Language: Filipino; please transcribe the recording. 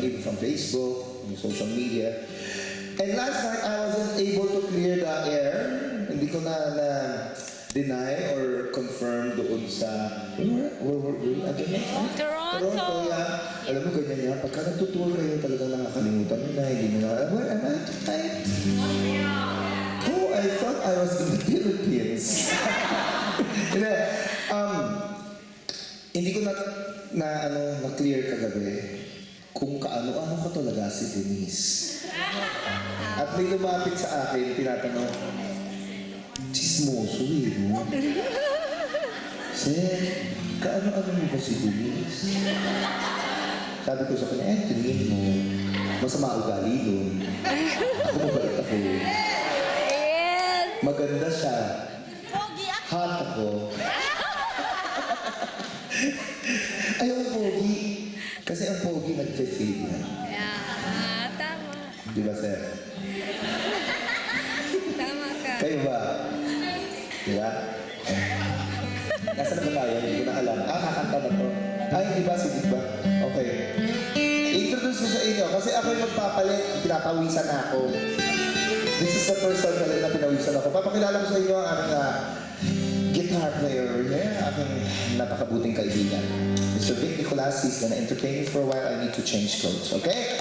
even from Facebook, yung social media. And last night, I wasn't able to clear the air. Hindi ko na deny or confirm doon sa... Where were we? Again? Toronto, yeah. Alam mo, ganyan yan. Pagka nagtutour kayo, talagang nakakalimutan mo na. Hindi mo na, where am I tonight? Oh, I thought I was in the Philippines. Hindi ko na-clear kagabi kung kaano-ano ka talaga si Denise. At may lumapit sa akin, tinatanong, chismoso no? Sir, kaano-ano mo ba si Denise? Sabi ko sa kanya, tingin mo, masama ugali doon. Ako mabait ako. Maganda siya. Hot ako. Ayaw ang pogi. Kasi ang pogi nag-fade na. Yeah, tama. Di ba, sir? Tama ka. Kayo ba? Di ba? Nasaan na ba tayo? Hindi ko na alam. Kakanta na to. Ay, di ba? Sige ba? Okay. Introduce ko sa inyo. Kasi ako'y magpapalit. Pinapawisan na ako. This is the first time na pinawisan ako. Papakilala ko sa inyo ang aking guitar player, aking napakabuting kaibigan. Mr. Vic Nicolas, he's gonna entertain you for a while. I need to change clothes, okay?